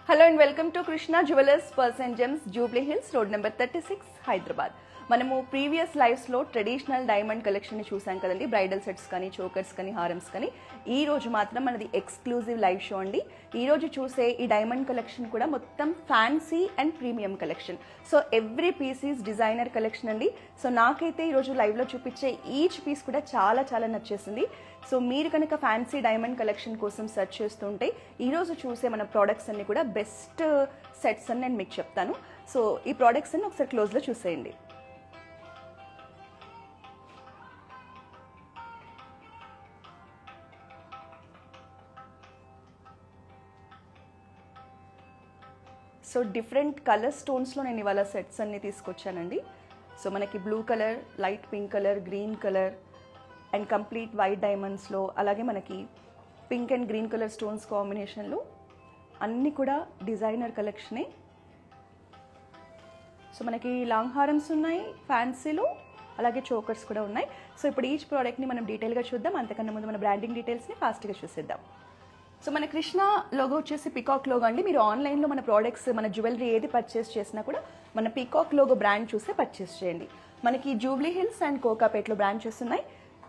Hello and welcome to Krishna Jewelers Pearls and Gems, Jubilee Hills, road number 36, Hyderabad. మనము previous లైవ్స్లో traditional diamond కలెక్షన్ని చూసాం కదండి, bridal sets కానీ, chokers కానీ, హారమ్స్ కానీ. ఈ రోజు మాత్రం మనది ఎక్స్క్లూజివ్ లైవ్ షో అండి. ఈ రోజు చూసే ఈ డైమండ్ కలెక్షన్ కూడా మొత్తం fancy and premium collection. So every piece is designer collection అండి. సో నాకైతే ఈరోజు లైవ్లో చూపించే ఈచ్ పీస్ కూడా చాలా చాలా నచ్చేసింది. సో మీరు కనుక ఫ్యాన్సీ డైమండ్ కలెక్షన్ కోసం సెర్చ్ చేస్తుంటే ఈరోజు చూసే మన ప్రోడక్ట్స్ అన్ని కూడా బెస్ట్ సెట్స్ అని నేను మీకు చెప్తాను. సో ఈ ప్రోడక్ట్స్ అన్ని ఒకసారి క్లోజ్లో చూసేయండి. సో డిఫరెంట్ కలర్ స్టోన్స్లో నేను ఇవాళ సెట్స్ అన్ని తీసుకొచ్చానండి. సో మనకి blue colour, light pink colour, green colour and complete white డైమండ్స్లో, అలాగే మనకి pink and green colour stones కాంబినేషన్లో అన్నీ కూడా డిజైనర్ కలెక్షనే. సో మనకి లాంగ్ హారమ్స్ ఉన్నాయి ఫ్యాన్సీలో, అలాగే చోకర్స్ కూడా ఉన్నాయి. సో ఇప్పుడు ఈచ్ ప్రోడక్ట్ని మనం డీటెయిల్గా చూద్దాం. అంతకన్నా ముందు మన బ్రాండింగ్ డీటెయిల్స్ని ఫాస్ట్గా చూసేద్దాం. సో మన కృష్ణ లోగో వచ్చేసి పీకాక్ లోగో అండి. మీరు ఆన్లైన్లో మన ప్రోడక్ట్స్, మన జ్యువెలరీ ఏది పర్చేస్ చేసినా కూడా మన పీకాక్ లోగో బ్రాండ్ చూసే పర్చేస్ చేయండి. మనకి జూబ్లీ హిల్స్ అండ్ కోకాపేట్లో బ్రాంచెస్ ఉన్నాయి.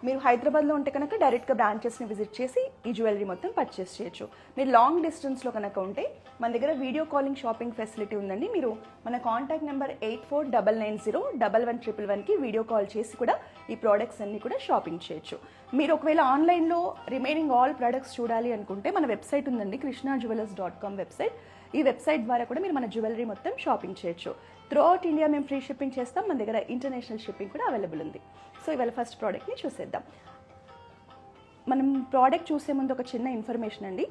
మీరు హైదరాబాద్లో ఉంటే కనుక డైరెక్ట్గా బ్రాంచెస్ని విజిట్ చేసి ఈ జ్యువెలరీ మొత్తం పర్చేస్ చేయొచ్చు. మీరు లాంగ్ డిస్టెన్స్లో కనుక ఉంటే మన దగ్గర వీడియో కాలింగ్ షాపింగ్ ఫెసిలిటీ ఉందండి. మీరు మన కాంటాక్ట్ నెంబర్ 8499011111కి వీడియో కాల్ చేసి కూడా ఈ ప్రోడక్ట్స్ అన్ని కూడా షాపింగ్ చేయొచ్చు. మీరు ఒకవేళ ఆన్లైన్లో రిమైనింగ్ ఆల్ ప్రోడక్ట్స్ చూడాలి అనుకుంటే మన వెబ్సైట్ ఉందండి, krishnajewelers.com వెబ్సైట్. ఈ వెబ్సైట్ ద్వారా కూడా మీరు మన జ్యువెలరీ మొత్తం షాపింగ్ చేయొచ్చు. త్రూ అవుట్ ఇండియా మేము ఫ్రీ షిప్పింగ్ చేస్తాం. మన దగ్గర ఇంటర్నేషనల్ షిప్పింగ్ కూడా అవైలబుల్ ఉంది. సో ఇవాళ ఫస్ట్ ప్రోడక్ట్ని చూసేద్దాం. మనం ప్రోడక్ట్ చూసే ముందు ఒక చిన్న ఇన్ఫర్మేషన్ అండి.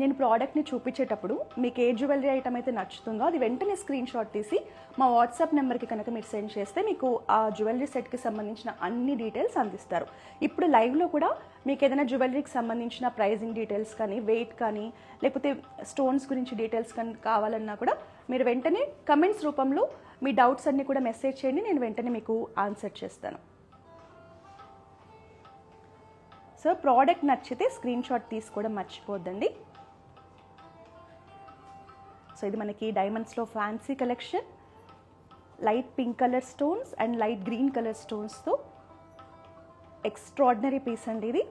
నేను ప్రోడక్ట్ని చూపించేటప్పుడు మీకు ఏ జ్యువెలరీ ఐటమ్ అయితే నచ్చుతుందో అది వెంటనే స్క్రీన్ షాట్ తీసి మా వాట్సాప్ నెంబర్కి కనుక మీరు సెండ్ చేస్తే మీకు ఆ జ్యువెలరీ సెట్కి సంబంధించిన అన్ని డీటెయిల్స్ అందిస్తారు. ఇప్పుడు లైవ్లో కూడా మీకు ఏదైనా జ్యువెలరీకి సంబంధించిన ప్రైజింగ్ డీటెయిల్స్ కానీ, వెయిట్ కానీ, లేకపోతే స్టోన్స్ గురించి డీటెయిల్స్ కానీ కావాలన్నా కూడా మీరు వెంటనే కమెంట్స్ రూపంలో మీ డౌట్స్ అన్నీ కూడా మెసేజ్ చేయండి. నేను వెంటనే మీకు ఆన్సర్ చేస్తాను. సో ప్రోడక్ట్ నచ్చితే స్క్రీన్ షాట్ తీసుకోవడం మర్చిపోద్దండి. సో ఇది మనకి డైమండ్స్లో fancy collection, light pink colour stones and light green colour స్టోన్స్తో ఎక్స్ట్రాడినరీ పీస్ అండి ఇది.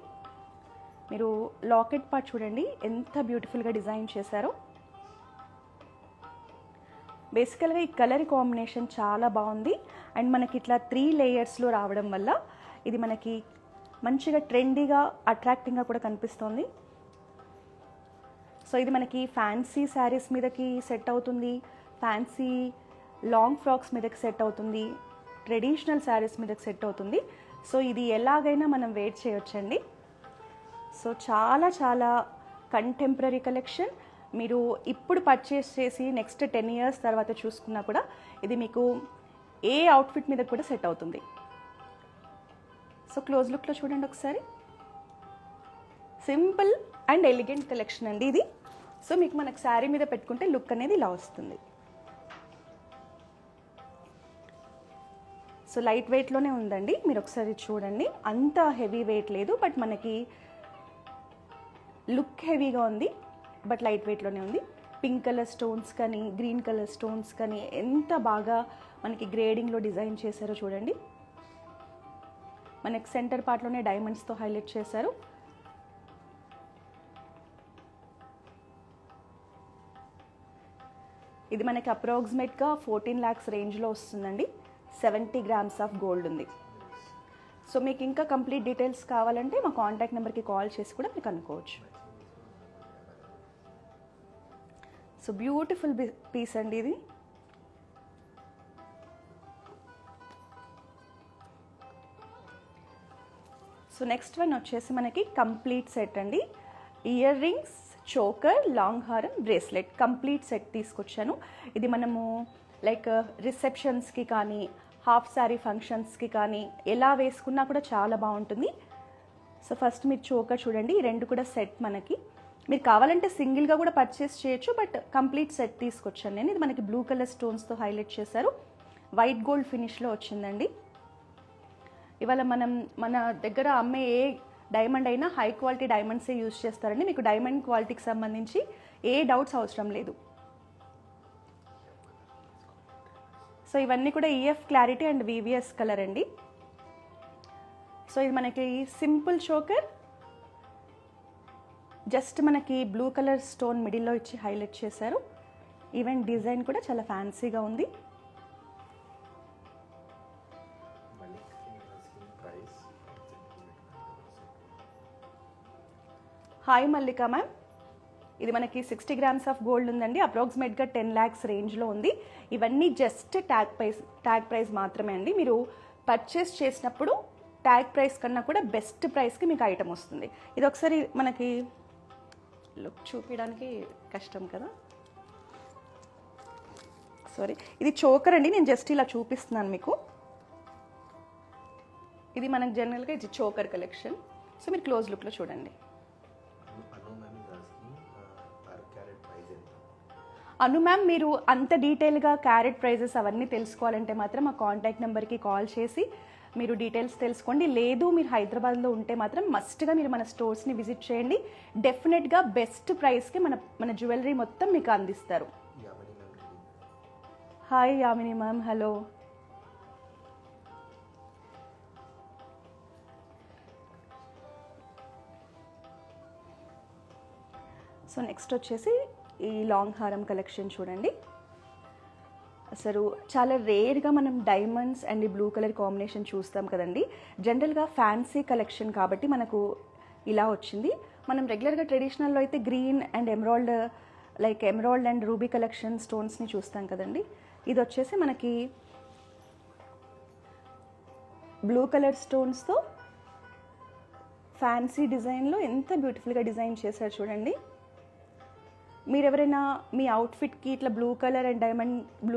మీరు లాకెట్ పార్ట్ చూడండి ఎంత బ్యూటిఫుల్గా డిజైన్ చేశారో. బేసికల్గా ఈ కలర్ కాంబినేషన్ చాలా బాగుంది అండ్ మనకి ఇట్లా 3 లేయర్స్లో రావడం వల్ల ఇది మనకి మంచిగా ట్రెండీగా, అట్రాక్టింగ్గా కూడా కనిపిస్తుంది. సో ఇది మనకి ఫ్యాన్సీ శారీస్ మీదకి సెట్ అవుతుంది, ఫ్యాన్సీ లాంగ్ ఫ్రాక్స్ మీదకి సెట్ అవుతుంది, ట్రెడిషనల్ శారీస్ మీదకి సెట్ అవుతుంది. సో ఇది ఎలాగైనా మనం వేర్ చేయొచ్చండి. సో చాలా చాలా కంటెంపరీ కలెక్షన్. మీరు ఇప్పుడు పర్చేస్ చేసి నెక్స్ట్ 10 years తర్వాత చూసుకున్నా కూడా ఇది మీకు ఏ అవుట్ఫిట్ మీద కూడా సెట్ అవుతుంది. సో క్లోజ్ లుక్లో చూడండి ఒకసారి. సింపుల్ అండ్ ఎలిగెంట్ కలెక్షన్ అండి ఇది. సో మీకు మనకు శారీ మీద పెట్టుకుంటే లుక్ అనేది ఇలా వస్తుంది. సో లైట్ వెయిట్లోనే ఉందండి, మీరు ఒకసారి చూడండి. అంత హెవీ వెయిట్ లేదు, బట్ మనకి లుక్ హెవీగా ఉంది, బట్ లైట్ వెయిట్లోనే ఉంది. పింక్ కలర్ స్టోన్స్ కానీ, గ్రీన్ కలర్ స్టోన్స్ కానీ ఎంత బాగా మనకి గ్రేడింగ్లో డిజైన్ చేశారో చూడండి. మనకి సెంటర్ పార్ట్లోనే డైమండ్స్తో హైలైట్ చేశారు. ఇది మనకి అప్రాక్సిమేట్గా 14 lakhs రేంజ్లో వస్తుందండి. 70 grams ఆఫ్ గోల్డ్ ఉంది. సో మీకు ఇంకా కంప్లీట్ డీటెయిల్స్ కావాలంటే మా కాంటాక్ట్ నెంబర్కి కాల్ చేసి కూడా మీకు అనుకోవచ్చు. సో బ్యూటిఫుల్ పీస్ అండి ఇది. సో నెక్స్ట్ వన్ వచ్చేసి మనకి కంప్లీట్ సెట్ అండి. ఇయర్ రింగ్స్, చోకర్, లాంగ్ హారం, బ్రేస్లెట్ కంప్లీట్ సెట్ తీసుకొచ్చాను. ఇది మనము లైక్ రిసెప్షన్స్కి కానీ, హాఫ్ శారీ ఫంక్షన్స్కి కానీ ఎలా వేసుకున్నా కూడా చాలా బాగుంటుంది. సో ఫస్ట్ మీరు చోకర్ చూడండి, ఈ రెండు కూడా సెట్ మనకి. మీరు కావాలంటే సింగిల్గా కూడా పర్చేస్ చేయొచ్చు, బట్ కంప్లీట్ సెట్ తీసుకొచ్చాను నేను. ఇది మనకి బ్లూ కలర్ స్టోన్స్తో హైలైట్ చేశారు. వైట్ గోల్డ్ ఫినిష్లో వచ్చిందండి. ఇవాళ మన దగ్గర అమ్మే ఏ డైమండ్ అయినా హై క్వాలిటీ డైమండ్సే యూజ్ చేస్తారండి. మీకు డైమండ్ క్వాలిటీకి సంబంధించి ఏ డౌట్స్ అవసరం లేదు. సో ఇవన్నీ కూడా EF clarity and VVS colour అండి. సో ఇది మనకి సింపుల్ చోకర్, జస్ట్ మనకి బ్లూ కలర్ స్టోన్ మిడిల్లో ఇచ్చి హైలైట్ చేశారు. ఈవెన్ డిజైన్ కూడా చాలా ఫ్యాన్సీగా ఉంది. హాయ్ మల్లికా మ్యామ్, ఇది మనకి 60 grams ఆఫ్ గోల్డ్ ఉందండి. అప్రాక్సిమేట్గా 10 lakhs రేంజ్లో ఉంది. ఇవన్నీ జస్ట్ ట్యాగ్ ప్రైస్ మాత్రమే అండి. మీరు పర్చేస్ చేసినప్పుడు ట్యాగ్ ప్రైస్ కన్నా కూడా బెస్ట్ ప్రైస్కి మీకు ఐటమ్ వస్తుంది. ఇది ఒకసారి మనకి లుక్ చూపించడానికి కష్టం కదా, సారీ. ఇది చోకర్ అండి, నేను జస్ట్ ఇలా చూపిస్తున్నాను మీకు. ఇది మనకు జనరల్గా ఇది చోకర్ కలెక్షన్. సో మీరు క్లోజ్ లుక్లో చూడండి. అను మ్యామ్, మీరు అంత డీటెయిల్గా క్యారెట్ ప్రైజెస్ అవన్నీ తెలుసుకోవాలంటే మాత్రం మా కాంటాక్ట్ నెంబర్కి కాల్ చేసి మీరు డీటెయిల్స్ తెలుసుకోండి. లేదు మీరు హైదరాబాద్లో ఉంటే మాత్రం మస్ట్గా మీరు మన స్టోర్స్ని విజిట్ చేయండి. డెఫినెట్గా బెస్ట్ ప్రైస్కి మన జ్యువెలరీ మొత్తం మీకు అందిస్తారు. Hi Yamini ma'am, hello. So next వచ్చేసి ఈ లాంగ్ హారం కలెక్షన్ చూడండి. అసలు చాలా రేర్గా మనం డైమండ్స్ అండ్ ఈ బ్లూ కలర్ కాంబినేషన్ చూస్తాం కదండి. జనరల్గా ఫ్యాన్సీ కలెక్షన్ కాబట్టి మనకు ఇలా వచ్చింది. మనం రెగ్యులర్గా ట్రెడిషనల్లో అయితే green and emerald and ruby collection స్టోన్స్ని చూస్తాం కదండి. ఇది వచ్చేసి మనకి బ్లూ కలర్ స్టోన్స్తో ఫ్యాన్సీ డిజైన్లో ఎంత బ్యూటిఫుల్గా డిజైన్ చేశారు చూడండి. మీరు ఎవరైనా మీ అవుట్ఫిట్కి ఇట్లా బ్లూ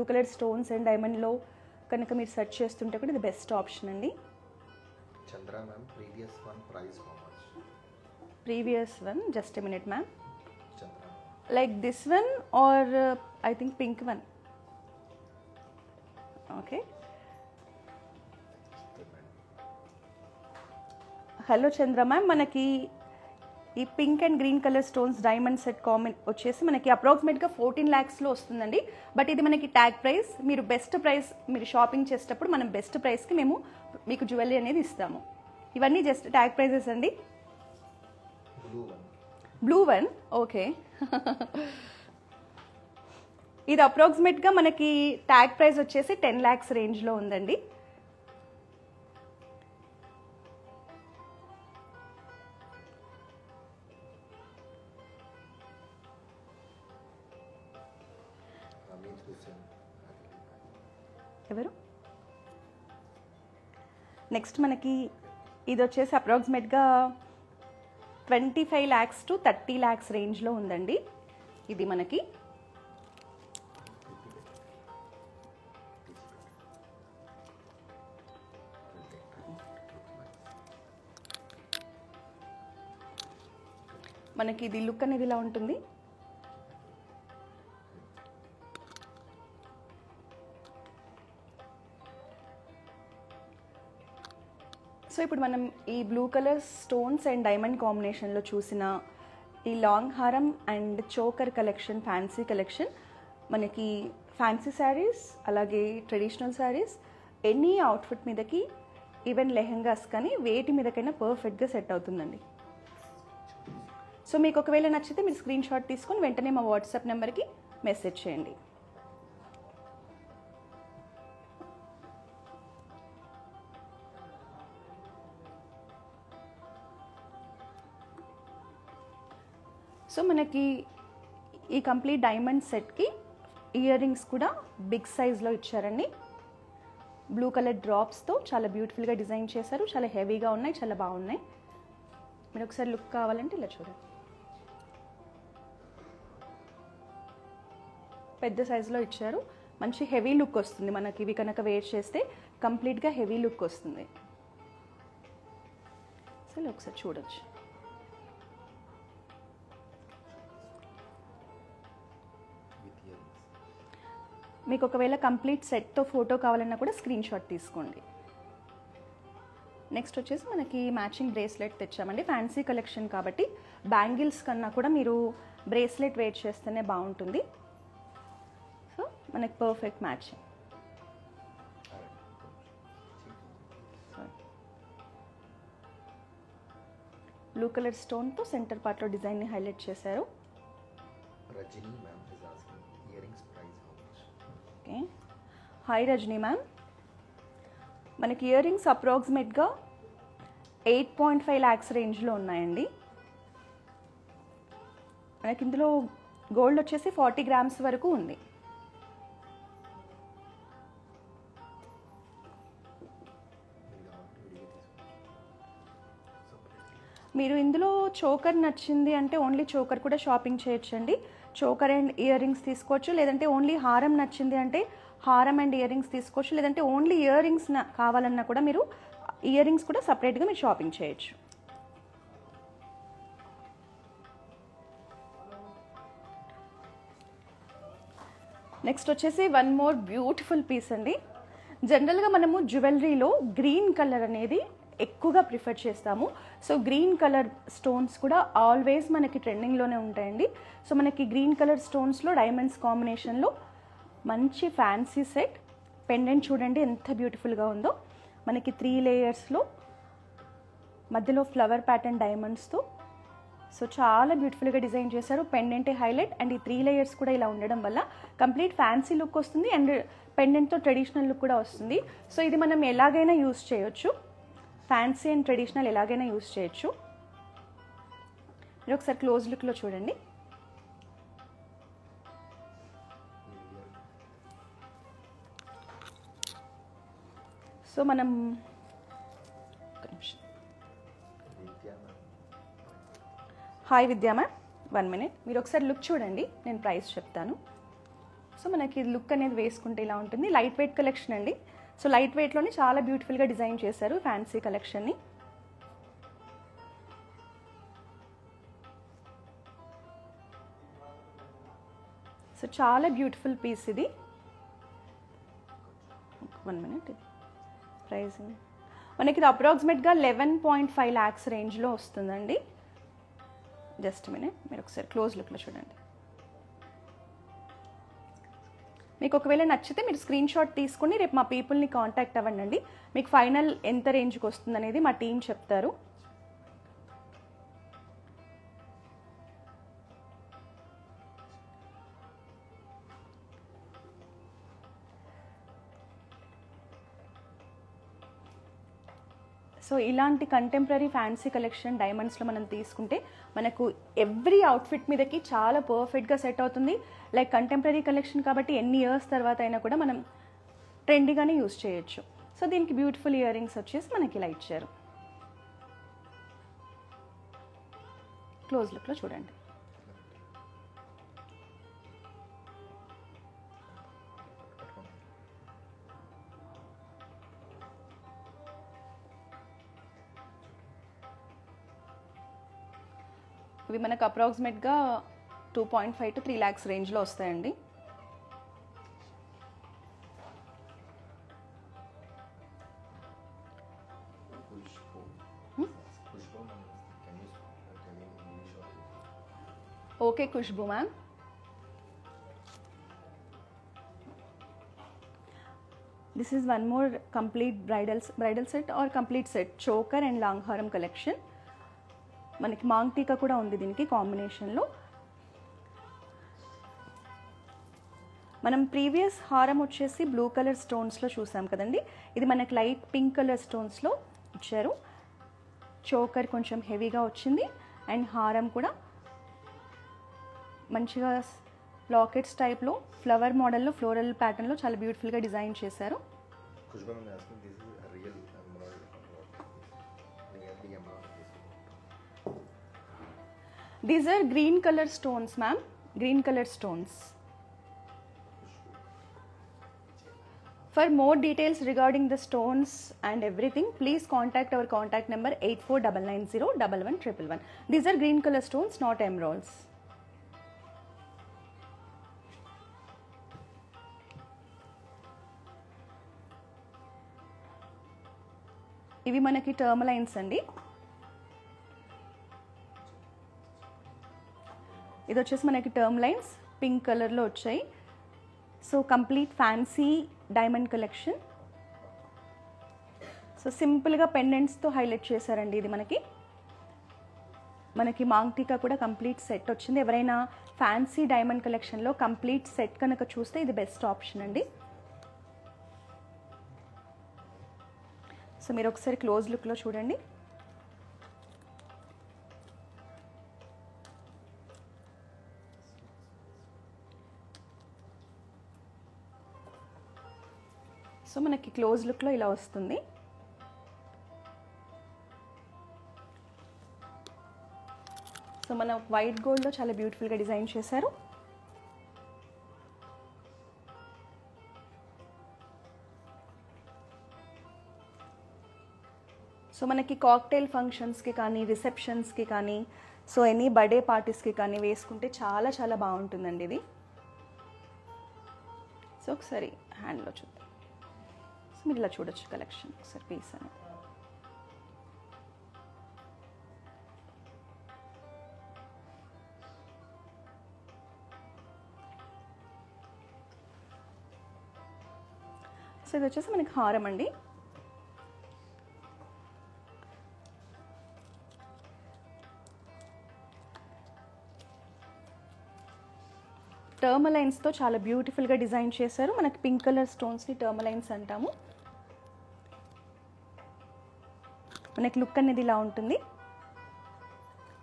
కలర్ స్టోన్స్ అండ్ డైమండ్లో కనుక మీరు సెర్చ్ చేస్తుంటే కూడా ఇది బెస్ట్ ఆప్షన్ అండి. Chandra ma'am, previous one just a minute ma'am. Chandra like this one or I think pink one. Okay, hello Chandra ma'am, మనకి ఈ pink and green colour stones diamond set combine వచ్చేసి మనకి అప్రాక్సిమేట్గా 14 lakhsలో వస్తుందండి. బట్ ఇది మనకి ట్యాగ్ ప్రైస్. మీరు బెస్ట్ ప్రైస్ మీరు షాపింగ్ చేసేటప్పుడు మనం బెస్ట్ ప్రైస్కి మేము మీకు జ్యువెలరీ అనేది ఇస్తాము. ఇవన్నీ జస్ట్ ట్యాగ్ ప్రైజెస్ అండి. Blue one, okay. ఇది అప్రాక్సిమేట్గా మనకి ట్యాగ్ ప్రైస్ వచ్చేసి 10 lakhs రేంజ్లో ఉందండి. ఎవరు నెక్స్ట్ మనకి ఇది వచ్చేసి అప్రాక్సిమేట్గా 25 lakhs to 30 lakhs రేంజ్లో ఉందండి. ఇది మనకి ఇది లుక్ అనేది ఇలా ఉంటుంది. సో ఇప్పుడు మనం ఈ blue colour stones and diamond కాంబినేషన్లో చూసిన ఈ లాంగ్ హారం and choker collection, fancy collection, మనకి ఫ్యాన్సీ శారీస్ అలాగే ట్రెడిషనల్ శారీస్ ఎనీ అవుట్ఫిట్ మీదకి, ఈవెన్ లెహెంగాస్ కానీ వేటి మీదకైనా పర్ఫెక్ట్గా సెట్ అవుతుందండి. సో మీకు ఒకవేళ నచ్చితే మీరు స్క్రీన్ షాట్ తీసుకొని వెంటనే మా వాట్సాప్ నెంబర్కి మెసేజ్ చేయండి. సో మనకి ఈ కంప్లీట్ డైమండ్ సెట్కి ఇయర్ రింగ్స్ కూడా బిగ్ సైజ్లో ఇచ్చారండి. బ్లూ కలర్ డ్రాప్స్తో చాలా బ్యూటిఫుల్గా డిజైన్ చేశారు. చాలా హెవీగా ఉన్నాయి, చాలా బాగున్నాయి. మీరు ఒకసారి లుక్ కావాలంటే ఇలా చూడండి. పెద్ద సైజులో ఇచ్చారు. మంచి హెవీ లుక్ వస్తుంది మనకి. ఇవి కనుక వేర్ చేస్తే కంప్లీట్గా హెవీ లుక్ వస్తుంది. సో ఒకసారి చూడొచ్చు. మీకు ఒకవేళ కంప్లీట్ సెట్తో ఫోటో కావాలన్నా కూడా స్క్రీన్ షాట్ తీసుకోండి. నెక్స్ట్ వచ్చేసి మనకి మ్యాచింగ్ బ్రేస్లెట్ తెచ్చామండి. ఫ్యాన్సీ కలెక్షన్ కాబట్టి బ్యాంగిల్స్ కన్నా కూడా మీరు బ్రేస్లెట్ వేర్ చేస్తేనే బాగుంటుంది. సో మనకి పర్ఫెక్ట్ మ్యాచింగ్. బ్లూ కలర్ స్టోన్తో సెంటర్ పార్ట్లో డిజైన్ని హైలైట్ చేశారు. Rajani ma'am is asking earrings price how much? Okay, hi Rajani ma'am. మనకి ఇయర్ రింగ్స్ అప్రాక్సిమేట్గా 8.5 lakhs రేంజ్లో ఉన్నాయండి. మనకి ఇందులో గోల్డ్ వచ్చేసి 40 grams వరకు ఉంది. మీరు ఇందులో చోకర్ నచ్చింది అంటే ఓన్లీ చోకర్ కూడా షాపింగ్ చేయొచ్చండి. చోకర్ అండ్ ఇయర్ రింగ్స్ తీసుకోవచ్చు, లేదంటే ఓన్లీ హారం నచ్చింది అంటే హారం అండ్ ఇయర్ రింగ్స్ తీసుకోవచ్చు, లేదంటే ఓన్లీ ఇయర్ రింగ్స్ కావాలన్నా కూడా మీరు ఇయర్ రింగ్స్ కూడా సపరేట్గా మీరు షాపింగ్ చేయొచ్చు. నెక్స్ట్ వచ్చేసి వన్ మోర్ బ్యూటిఫుల్ పీస్ అండి. జనరల్గా మనము జ్యువెలరీలో గ్రీన్ కలర్ అనేది ఎక్కువగా ప్రిఫర్ చేస్తాము. సో గ్రీన్ కలర్ స్టోన్స్ కూడా ఆల్వేస్ మనకి ట్రెండింగ్లోనే ఉంటాయండి. సో మనకి గ్రీన్ కలర్ స్టోన్స్లో డైమండ్స్ కాంబినేషన్లో మంచి ఫ్యాన్సీ సెట్. పెండెంట్ చూడండి ఎంత బ్యూటిఫుల్గా ఉందో. మనకి 3 layers మధ్యలో ఫ్లవర్ ప్యాటర్న్ డైమండ్స్తో సో చాలా బ్యూటిఫుల్గా డిజైన్ చేశారు. పెండెంటే హైలైట్ అండ్ ఈ 3 layers కూడా ఇలా ఉండడం వల్ల కంప్లీట్ ఫ్యాన్సీ లుక్ వస్తుంది అండ్ పెండెంట్తో ట్రెడిషనల్ లుక్ కూడా వస్తుంది. సో ఇది మనం ఎలాగైనా యూస్ చేయొచ్చు, ఫ్యాన్సీ అండ్ ట్రెడిషనల్ ఎలాగైనా యూస్ చేయొచ్చు. మీరు ఒకసారి క్లోజ్ లుక్లో చూడండి. సో మనం హాయ్ విద్యా మ్యామ్, 1 minute. మీరు ఒకసారి లుక్ చూడండి, నేను ప్రైస్ చెప్తాను. సో మనకి లుక్ అనేది వేసుకుంటే ఇలా ఉంటుంది. లైట్ వెయిట్ కలెక్షన్ అండి. సో లైట్ వెయిట్లోనే చాలా బ్యూటిఫుల్గా డిజైన్ చేశారు ఫ్యాన్సీ కలెక్షన్ని. సో చాలా బ్యూటిఫుల్ పీస్ ఇది. 1 minute. ప్రైస్ మనకి ఇది అప్రాక్సిమేట్గా 11.5 lakhs రేంజ్లో వస్తుందండి. జస్ట్ మినిట్, మీరు ఒకసారి క్లోజ్ లుక్లో చూడండి. మీకు ఒకవేళ నచ్చితే మీరు స్క్రీన్ షాట్ తీసుకుని రేపు మా పీపుల్ని కాంటాక్ట్ అవ్వండి. మీకు ఫైనల్ ఎంత రేంజ్కి వస్తుంది అనేది మా టీం చెప్తారు. సో ఇలాంటి కంటెంపరీ ఫ్యాన్సీ కలెక్షన్ డైమండ్స్లో మనం తీసుకుంటే మనకు ఎవ్రీ అవుట్ఫిట్ మీదకి చాలా పర్ఫెక్ట్గా సెట్ అవుతుంది. లైక్ కంటెంపరీ కలెక్షన్ కాబట్టి ఎన్ని ఇయర్స్ తర్వాత అయినా కూడా మనం ట్రెండీగానే యూస్ చేయొచ్చు. సో దీనికి బ్యూటిఫుల్ ఇయర్ రింగ్స్ వచ్చేసి మనకి ఇలా ఇచ్చారు. క్లోజ్ లుక్లో చూడండి. ఇవి మనకు అప్రాక్సిమేట్గా 2.5 to 3 lakhs రేంజ్లో వస్తాయండి. Okay Khushboo ma'am. This is one more complete bridal set or complete set choker and long హారం కలెక్షన్. మనకి మాంగ్ టీకా కూడా ఉంది దీనికి కాంబినేషన్లో. మనం ప్రీవియస్ హారం వచ్చేసి బ్లూ కలర్ స్టోన్స్లో చూసాం కదండి. ఇది మనకి లైట్ పింక్ కలర్ స్టోన్స్లో ఇచ్చారు. చోకర్ కొంచెం హెవీగా వచ్చింది అండ్ హారం కూడా మంచిగా లాకెట్స్ టైప్లో ఫ్లవర్ మోడల్లో ఫ్లోరల్ ప్యాటర్న్లో చాలా బ్యూటిఫుల్గా డిజైన్ చేశారు. These are green color stones, ma'am. Green color stones. For more details regarding the stones and everything, please contact our contact number 8499011111. These are green color stones, not emeralds. ఇవి మనకి టర్మలైన్స్ అండి. ఇది వచ్చేసి మనకి టర్మ్ లైన్స్ పింక్ కలర్లో వచ్చాయి. So complete fancy diamond collection. So సింపుల్గా పెండెంట్స్తో highlight చేశారండి. ఇది మనకి మాంగ్ టీకా కూడా కంప్లీట్ సెట్ వచ్చింది. ఎవరైనా ఫ్యాన్సీ డైమండ్ కలెక్షన్లో కంప్లీట్ సెట్ కనుక చూస్తే ఇది బెస్ట్ ఆప్షన్ అండి. సో మీరు ఒకసారి క్లోజ్ లుక్లో చూడండి. సో మనకి క్లోజ్ లుక్లో ఇలా వస్తుంది. సో మన వైట్ గోల్డ్లో చాలా బ్యూటిఫుల్గా డిజైన్ చేశారు. సో మనకి కాక్టైల్ ఫంక్షన్స్కి కానీ రిసెప్షన్స్కి కానీ సో ఎనీ బర్త్డే పార్టీస్కి కానీ వేసుకుంటే చాలా చాలా బాగుంటుందండి ఇది. సో ఒకసారి హ్యాండ్లో చూద్దాం. సో మీరు ఇలా చూడొచ్చు కలెక్షన్ ఒకసారి పీస్ అని. సో ఇది వచ్చేసి మనకి హారం అండి. టర్మలైన్స్తో చాలా బ్యూటిఫుల్గా డిజైన్ చేశారు. మనకి పింక్ కలర్ స్టోన్స్ని టర్మలైన్స్ అంటాము. మనకి లుక్ అనేది ఇలా ఉంటుంది.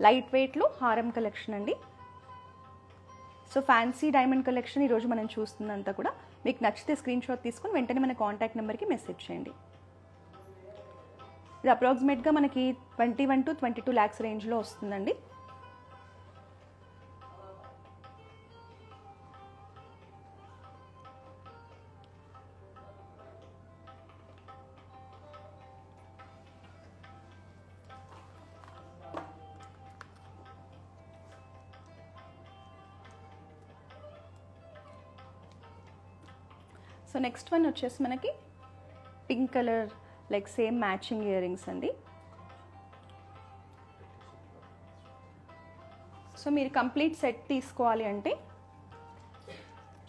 లైట్ వెయిట్లో హారం కలెక్షన్ అండి. సో ఫ్యాన్సీ డైమండ్ కలెక్షన్ ఈరోజు మనం చూస్తుందంతా కూడా. మీకు నచ్చితే స్క్రీన్ షాట్ తీసుకొని వెంటనే మన కాంటాక్ట్ నెంబర్కి మెసేజ్ చేయండి. ఇది అప్రాక్సిమేట్గా మనకి 21 to 22 lakhs రేంజ్లో వస్తుందండి. సో నెక్స్ట్ వన్ వచ్చేసి మనకి pink colour like same matching ear rings అండి. సో మీరు కంప్లీట్ సెట్ తీసుకోవాలి అంటే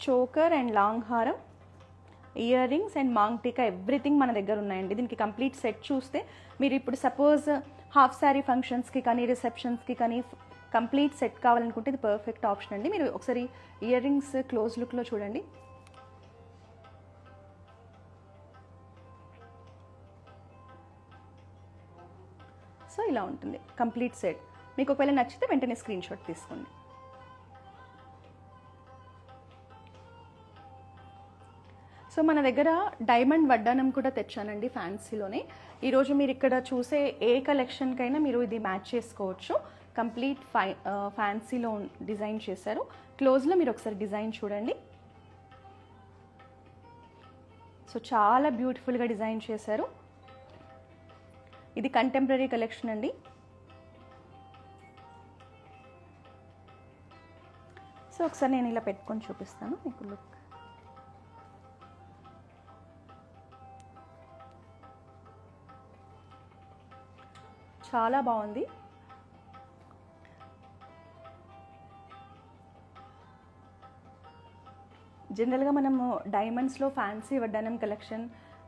చోకర్ అండ్ లాంగ్ హారం, ఇయర్ రింగ్స్ అండ్ మాంగ్ టీకా ఎవ్రీథింగ్ మన దగ్గర ఉన్నాయండి. దీనికి కంప్లీట్ సెట్ చూస్తే మీరు ఇప్పుడు సపోజ్ హాఫ్ శారీ ఫంక్షన్స్కి కానీ రిసెప్షన్స్కి కానీ కంప్లీట్ సెట్ కావాలనుకుంటే ఇది పర్ఫెక్ట్ ఆప్షన్ అండి. మీరు ఒకసారి ఇయర్ రింగ్స్ క్లోజ్ లుక్లో చూడండి. సో ఇలా ఉంటుంది కంప్లీట్ సెట్. మీకు ఒకవేళ నచ్చితే వెంటనే స్క్రీన్ షాట్ తీసుకోండి. సో మన దగ్గర డైమండ్ వడ్డానం కూడా తెచ్చానండి ఫ్యాన్సీలోనే. ఈరోజు మీరు ఇక్కడ చూసే ఏ కలెక్షన్కైనా మీరు ఇది మ్యాచ్ చేసుకోవచ్చు. కంప్లీట్ ఫ్యాన్సీలో డిజైన్ చేశారు. క్లోజ్లో మీరు ఒకసారి డిజైన్ చూడండి. సో చాలా బ్యూటిఫుల్గా డిజైన్ చేశారు. ఇది కంటెంపరీ కలెక్షన్ అండి. సో ఒకసారి నేను ఇలా పెట్టుకొని చూపిస్తాను మీకు లుక్. చాలా బాగుంది. జనరల్గా మనము డైమండ్స్లో ఫ్యాన్సీ వడ్డానం కలెక్షన్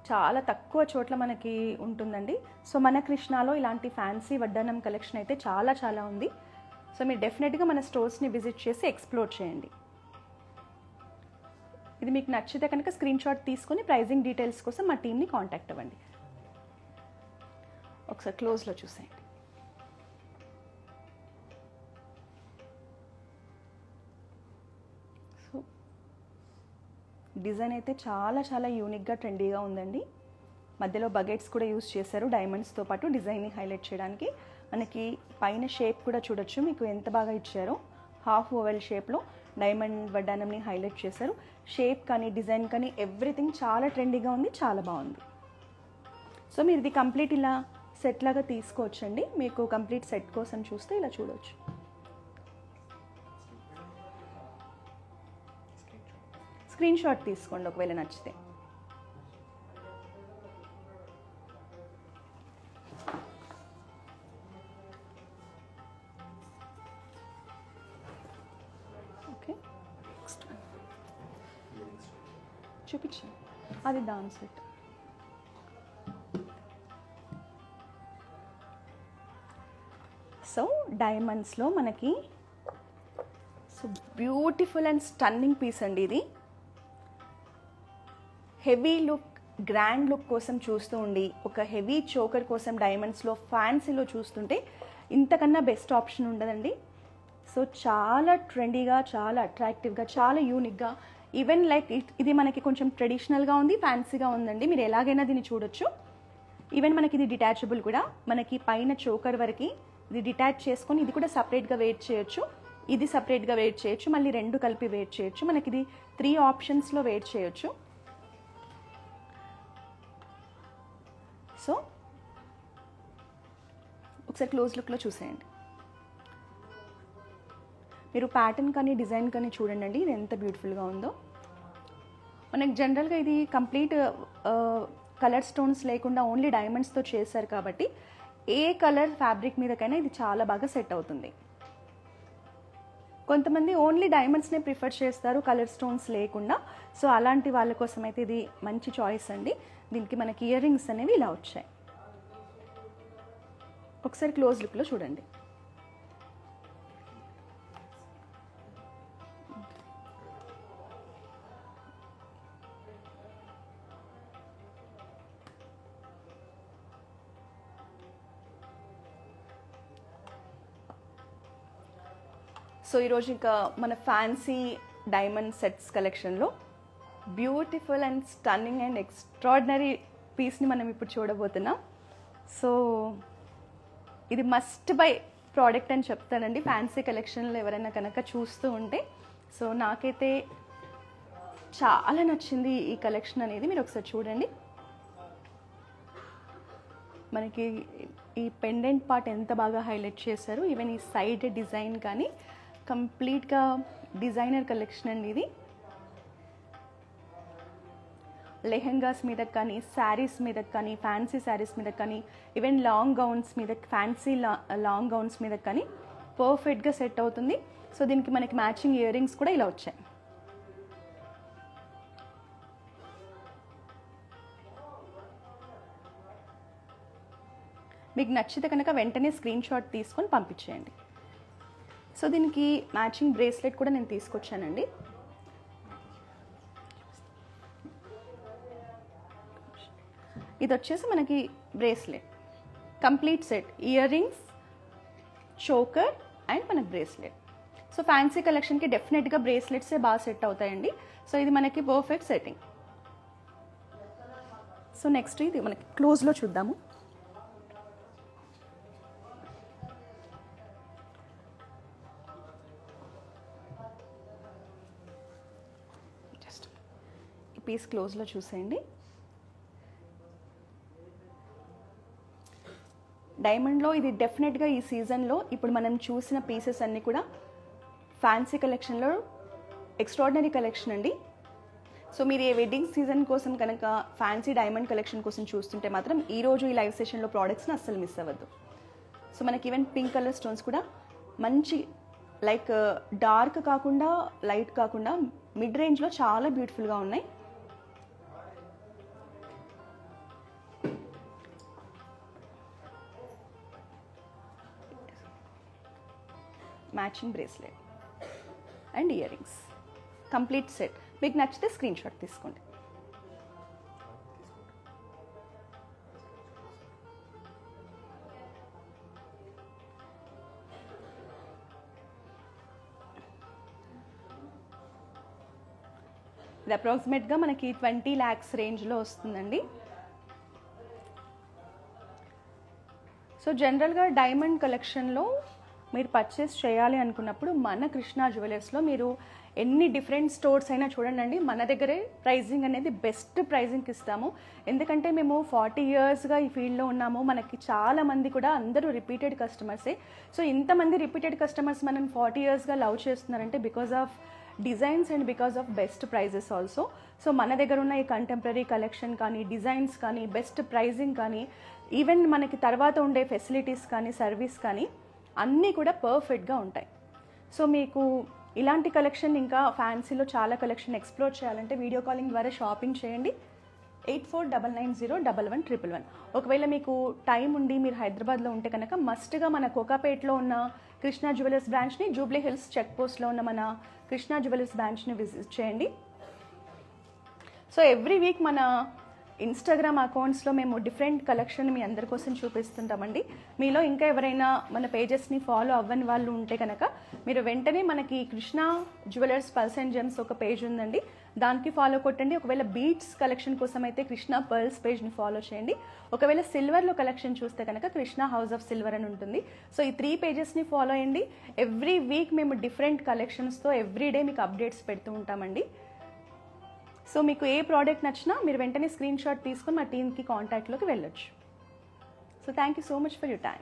చాలా తక్కువ చోట్ల మనకి ఉంటుందండి. సో మన కృష్ణాలో ఇలాంటి ఫ్యాన్సీ వడ్డానం కలెక్షన్ అయితే చాలా చాలా ఉంది. సో మీరు డెఫినెట్గా మన స్టోర్స్ని విజిట్ చేసి ఎక్స్ప్లోర్ చేయండి. ఇది మీకు నచ్చితే కనుక స్క్రీన్ షాట్ తీసుకొని ప్రైజింగ్ డీటెయిల్స్ కోసం మా టీమ్ని కాంటాక్ట్ అవ్వండి. ఒకసారి క్లోజ్లో చూసేయండి. సో డిజైన్ అయితే చాలా చాలా యూనిక్గా ట్రెండీగా ఉందండి. మధ్యలో బకెట్స్ కూడా యూస్ చేశారు డైమండ్స్తో పాటు డిజైన్ని హైలైట్ చేయడానికి. మనకి పైన షేప్ కూడా చూడొచ్చు మీకు ఎంత బాగా ఇచ్చారో. హాఫ్ ఓవెల్ షేప్లో డైమండ్ వడ్డానంని హైలైట్ చేశారు. షేప్ కానీ డిజైన్ కానీ ఎవ్రీథింగ్ చాలా ట్రెండీగా ఉంది, చాలా బాగుంది. సో మీరు ఇది కంప్లీట్ ఇలా సెట్ లాగా తీసుకోవచ్చండి. మీకు కంప్లీట్ సెట్ కోసం చూస్తే ఇలా చూడవచ్చు. స్క్రీన్ షాట్ తీసుకోండి ఒకవేళ నచ్చితే. చూపించండి, అది దాని సెట్. సో డైమండ్స్లో మనకి so beautiful and stunning piece అండి ఇది. హెవీ లుక్, గ్రాండ్ లుక్ కోసం చూస్తూ ఉండి ఒక హెవీ చోకర్ కోసం డైమండ్స్లో ఫ్యాన్సీలో చూస్తుంటే ఇంతకన్నా బెస్ట్ ఆప్షన్ ఉండదండి. సో చాలా ట్రెండీగా, చాలా అట్రాక్టివ్గా, చాలా యూనిక్గా, ఈవెన్ లైక్ ఇది మనకి కొంచెం ట్రెడిషనల్గా ఉంది, ఫ్యాన్సీగా ఉందండి. మీరు ఎలాగైనా దీన్ని చూడొచ్చు. ఈవెన్ మనకి ఇది డిటాచబుల్ కూడా, మనకి పైన చోకర్ వరకు ఇది డిటాచ్ చేసుకొని ఇది కూడా సపరేట్గా వెయిట్ చేయొచ్చు, ఇది సపరేట్గా వెయిట్ చేయొచ్చు, మళ్ళీ రెండు కలిపి వెయిట్ చేయొచ్చు. మనకి ఇది 3 ఆప్షన్స్లో వెయిట్ చేయొచ్చు. సో ఒకసారి క్లోజ్ లుక్లో చూసేయండి. మీరు ప్యాటర్న్ కానీ డిజైన్ కానీ చూడండి, ఇది ఎంత బ్యూటిఫుల్గా ఉందో. మనకి జనరల్గా ఇది కంప్లీట్ కలర్ స్టోన్స్ లేకుండా ఓన్లీ డైమండ్స్తో చేశారు కాబట్టి ఏ కలర్ ఫ్యాబ్రిక్ మీదకైనా ఇది చాలా బాగా సెట్ అవుతుంది. కొంతమంది ఓన్లీ డైమండ్స్నే ప్రిఫర్ చేస్తారు కలర్ స్టోన్స్ లేకుండా. సో అలాంటి వాళ్ళ కోసం అయితే ఇది మంచి చాయిస్ అండి. దీనికి మనకి ఇయర్ రింగ్స్ అనేవి ఇలా వచ్చాయి. ఒకసారి క్లోజ్ లుక్లో చూడండి. సో ఈరోజు ఇంకా మన ఫ్యాన్సీ డైమండ్ సెట్స్ కలెక్షన్లో beautiful and stunning and extraordinary పీస్ని మనం ఇప్పుడు చూడబోతున్నాం. సో ఇది మస్ట్ బై ప్రోడక్ట్ అని చెప్తానండి ఫ్యాన్సీ కలెక్షన్లో ఎవరైనా కనుక చూస్తూ ఉంటే. సో నాకైతే చాలా నచ్చింది ఈ కలెక్షన్ అనేది. మీరు ఒకసారి చూడండి, మనకి ఈ పెండెంట్ పార్ట్ ఎంత బాగా హైలైట్ చేశారు. ఈవెన్ ఈ సైడ్ డిజైన్ కానీ కంప్లీట్గా డిజైనర్ కలెక్షన్ అండి ఇది. లెహెంగాస్ మీద కానీ, శారీస్ మీద కానీ, ఫ్యాన్సీ శారీస్ మీద కానీ, ఈవెన్ లాంగ్ గౌన్స్ మీద, ఫ్యాన్సీ లాంగ్ గౌన్స్ మీద కానీ పర్ఫెక్ట్గా సెట్ అవుతుంది. సో దీనికి మనకి మ్యాచింగ్ ఇయర్ రింగ్స్ కూడా ఇలా వచ్చాయి. మీకు నచ్చితే కనుక వెంటనే స్క్రీన్ షాట్ తీసుకొని పంపించేయండి. సో దీనికి మ్యాచింగ్ బ్రేస్లెట్ కూడా నేను తీసుకొచ్చానండి. ఇది వచ్చేసి మనకి bracelet complete set, ear rings, choker and మనకి బ్రేస్లెట్. సో ఫ్యాన్సీ కలెక్షన్కి డెఫినెట్గా బ్రేస్లెట్సే బాగా సెట్ అవుతాయండి. సో ఇది మనకి పర్ఫెక్ట్ సెట్టింగ్. సో నెక్స్ట్ ఇది మనకి క్లోజ్లో చూద్దాము. పీస్ క్లోజ్లో చూసేయండి. డైమండ్లో ఇది డెఫినెట్గా ఈ సీజన్లో ఇప్పుడు మనం చూసిన పీసెస్ అన్నీ కూడా ఫ్యాన్సీ కలెక్షన్లో ఎక్స్ట్రాడినరీ కలెక్షన్ అండి. సో మీరు ఏ వెడ్డింగ్ సీజన్ కోసం కనుక ఫ్యాన్సీ డైమండ్ కలెక్షన్ కోసం చూస్తుంటే మాత్రం ఈరోజు ఈ లైవ్ సెషన్లో ప్రోడక్ట్స్ని అస్సలు మిస్ అవ్వద్దు. సో మనకి ఈవెన్ పింక్ కలర్ స్టోన్స్ కూడా మంచి లైక్ డార్క్ కాకుండా, లైట్ కాకుండా మిడ్ రేంజ్లో చాలా బ్యూటిఫుల్గా ఉన్నాయి. Matching bracelet and ear rings complete set. మీకు నచ్చితే స్క్రీన్ షాట్ తీసుకోండి. ఇది అప్రాక్సిమేట్గా మనకి 20 lakhs రేంజ్లో వస్తుందండి. సో జనరల్గా డైమండ్ కలెక్షన్లో మీరు పర్చేస్ చేయాలి అనుకున్నప్పుడు మన కృష్ణా జ్యువెలర్స్లో మీరు ఎన్ని డిఫరెంట్ స్టోర్స్ అయినా చూడండి, మన దగ్గరే ప్రైజింగ్ అనేది బెస్ట్ ప్రైజింగ్కి ఇస్తాము. ఎందుకంటే మేము 40 yearsగా ఈ ఫీల్డ్లో ఉన్నాము. మనకి చాలామంది కూడా అందరూ రిపీటెడ్ కస్టమర్సే. సో ఇంతమంది రిపీటెడ్ కస్టమర్స్ మనం 40 yearsగా లవ్ చేస్తున్నారంటే because of designs and because of best prices also. So మన దగ్గర ఉన్న ఈ కంటెంపరీ కలెక్షన్ కానీ, డిజైన్స్ కానీ, బెస్ట్ ప్రైజింగ్ కానీ, ఈవెన్ మనకి తర్వాత ఉండే ఫెసిలిటీస్ కానీ, సర్వీస్ కానీ అన్నీ కూడా పర్ఫెక్ట్గా ఉంటాయి. సో మీకు ఇలాంటి కలెక్షన్ ఇంకా ఫ్యాన్సీలో చాలా కలెక్షన్ ఎక్స్ప్లోర్ చేయాలంటే వీడియో కాలింగ్ ద్వారా షాపింగ్ చేయండి. 8499011111. ఒకవేళ మీకు టైం ఉండి మీరు హైదరాబాద్లో ఉంటే కనుక మస్ట్గా మన కోకాపేట్లో ఉన్న కృష్ణా జ్యువెలర్స్ బ్రాంచ్ని, జూబ్లీ హిల్స్ చెక్ పోస్ట్లో ఉన్న మన కృష్ణా జ్యువెలర్స్ బ్రాంచ్ని విజిట్ చేయండి. సో ఎవ్రీ వీక్ మన ఇన్స్టాగ్రామ్ అకౌంట్స్లో మేము డిఫరెంట్ కలెక్షన్ మీ అందరి కోసం చూపిస్తుంటామండి. మీలో ఇంకా ఎవరైనా మన పేజెస్ని ఫాలో అవ్వని వాళ్ళు ఉంటే కనుక మీరు వెంటనే మనకి Krishna jewellers pearls and gems ఒక పేజ్ ఉందండి, దానికి ఫాలో కొట్టండి. ఒకవేళ బీట్స్ కలెక్షన్ కోసం అయితే కృష్ణా పర్ల్స్ పేజ్ని ఫాలో చేయండి. ఒకవేళ సిల్వర్లో కలెక్షన్ చూస్తే కనుక కృష్ణా హౌస్ ఆఫ్ సిల్వర్ అని ఉంటుంది. సో ఈ 3 పేజెస్ని ఫాలో అయ్యండి. ఎవ్రీ వీక్ మేము డిఫరెంట్ కలెక్షన్స్తో ఎవ్రీడే మీకు అప్డేట్స్ పెడుతూ ఉంటామండి. సో మీకు ఏ ప్రోడక్ట్ నచ్చినా మీరు వెంటనే స్క్రీన్ షాట్ తీసుకొని మా టీమ్కి కాంటాక్ట్లోకి వెళ్ళొచ్చు. So thank you so much for your time.